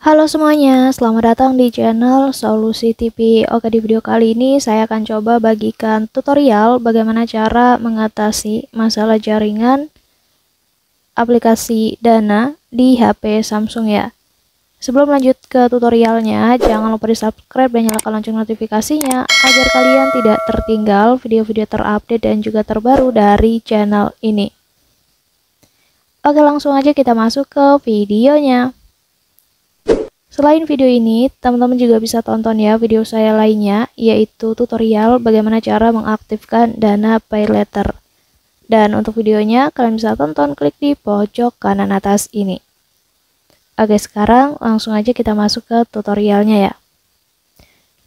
Halo semuanya, selamat datang di channel Solusi TV. Oke, di video kali ini saya akan coba bagikan tutorial bagaimana cara mengatasi masalah jaringan aplikasi Dana di HP Samsung ya. Sebelum lanjut ke tutorialnya, jangan lupa di subscribe dan nyalakan lonceng notifikasinya agar kalian tidak tertinggal video-video terupdate dan juga terbaru dari channel ini. Oke, langsung aja kita masuk ke videonya. Selain video ini, teman-teman juga bisa tonton ya video saya lainnya, yaitu tutorial bagaimana cara mengaktifkan Dana Pay Later. Dan untuk videonya, kalian bisa tonton klik di pojok kanan atas ini. Oke, sekarang langsung aja kita masuk ke tutorialnya ya.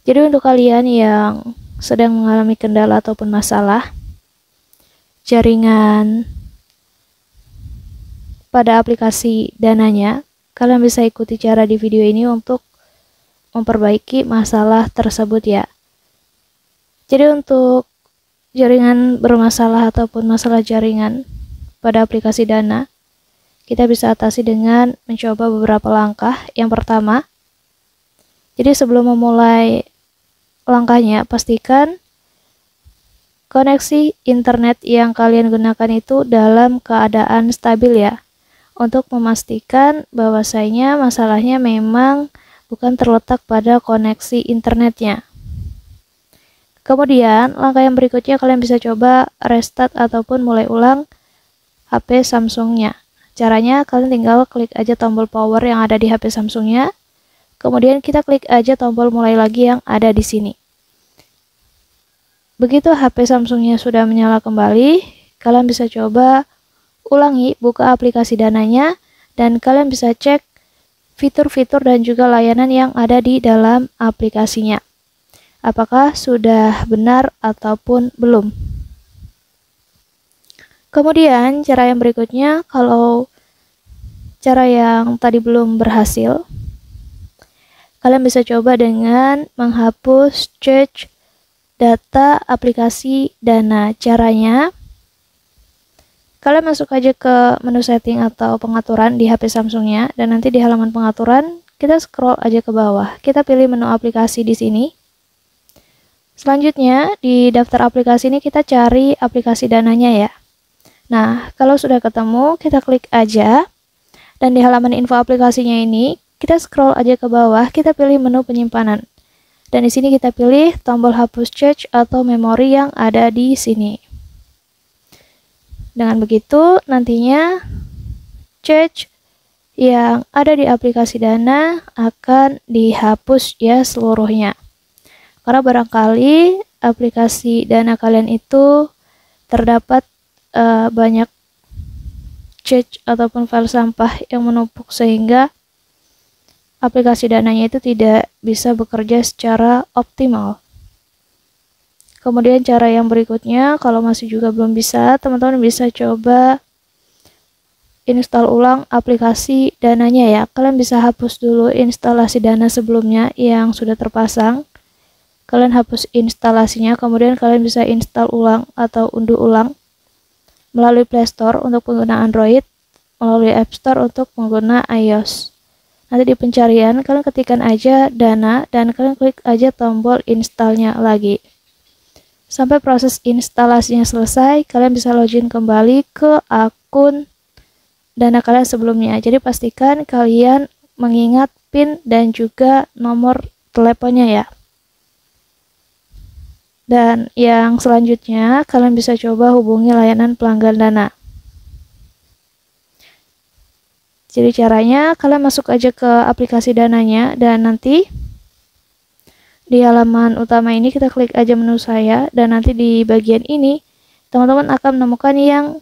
Jadi untuk kalian yang sedang mengalami kendala ataupun masalah jaringan pada aplikasi Dananya, kalian bisa ikuti cara di video ini untuk memperbaiki masalah tersebut ya. Jadi untuk jaringan bermasalah ataupun masalah jaringan pada aplikasi Dana, kita bisa atasi dengan mencoba beberapa langkah. Yang pertama, jadi sebelum memulai langkahnya, pastikan koneksi internet yang kalian gunakan itu dalam keadaan stabil ya, untuk memastikan bahwasanya masalahnya memang bukan terletak pada koneksi internetnya. Kemudian, langkah yang berikutnya kalian bisa coba restart ataupun mulai ulang HP Samsungnya. Caranya, kalian tinggal klik aja tombol power yang ada di HP Samsungnya. Kemudian kita klik aja tombol mulai lagi yang ada di sini. Begitu HP Samsungnya sudah menyala kembali, kalian bisa coba ulangi buka aplikasi Dananya dan kalian bisa cek fitur-fitur dan juga layanan yang ada di dalam aplikasinya. Apakah sudah benar ataupun belum. Kemudian cara yang berikutnya, kalau cara yang tadi belum berhasil, kalian bisa coba dengan menghapus cache data aplikasi Dana. Caranya, kalian masuk aja ke menu setting atau pengaturan di HP Samsungnya, dan nanti di halaman pengaturan kita scroll aja ke bawah. Kita pilih menu aplikasi di sini. Selanjutnya di daftar aplikasi ini kita cari aplikasi Dananya ya. Nah, kalau sudah ketemu, kita klik aja, dan di halaman info aplikasinya ini kita scroll aja ke bawah. Kita pilih menu penyimpanan, dan di sini kita pilih tombol hapus cache atau memori yang ada di sini. Dengan begitu, nantinya cache yang ada di aplikasi Dana akan dihapus ya seluruhnya. Karena barangkali aplikasi Dana kalian itu terdapat banyak cache ataupun file sampah yang menumpuk sehingga aplikasi Dananya itu tidak bisa bekerja secara optimal. Kemudian cara yang berikutnya, kalau masih juga belum bisa, teman-teman bisa coba install ulang aplikasi Dananya ya. Kalian bisa hapus dulu instalasi Dana sebelumnya yang sudah terpasang. Kalian hapus instalasinya, kemudian kalian bisa install ulang atau unduh ulang melalui Play Store untuk pengguna Android, melalui App Store untuk pengguna iOS. Nanti di pencarian, kalian ketikkan aja Dana dan kalian klik aja tombol installnya lagi. Sampai proses instalasinya selesai, kalian bisa login kembali ke akun Dana kalian sebelumnya. Jadi pastikan kalian mengingat PIN dan juga nomor teleponnya ya. Dan yang selanjutnya, kalian bisa coba hubungi layanan pelanggan Dana. Jadi caranya, kalian masuk aja ke aplikasi Dananya, dan nanti di halaman utama ini kita klik aja menu saya, dan nanti di bagian ini teman-teman akan menemukan yang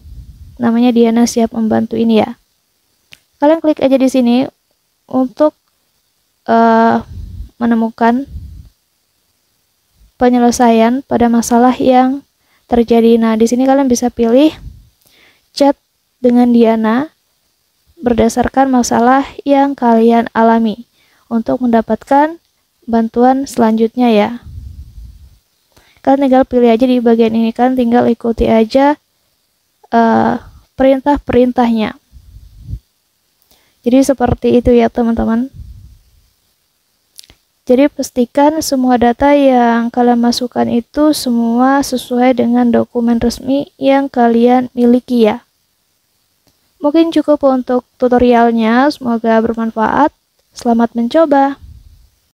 namanya Diana Siap Membantu ini ya. Kalian klik aja di sini untuk menemukan penyelesaian pada masalah yang terjadi. Nah, di sini kalian bisa pilih chat dengan Diana berdasarkan masalah yang kalian alami untuk mendapatkan bantuan selanjutnya ya. Kalian tinggal pilih aja di bagian ini, kan tinggal ikuti aja perintah-perintahnya. Jadi seperti itu ya teman-teman. Jadi pastikan semua data yang kalian masukkan itu semua sesuai dengan dokumen resmi yang kalian miliki ya. Mungkin cukup untuk tutorialnya, semoga bermanfaat. Selamat mencoba.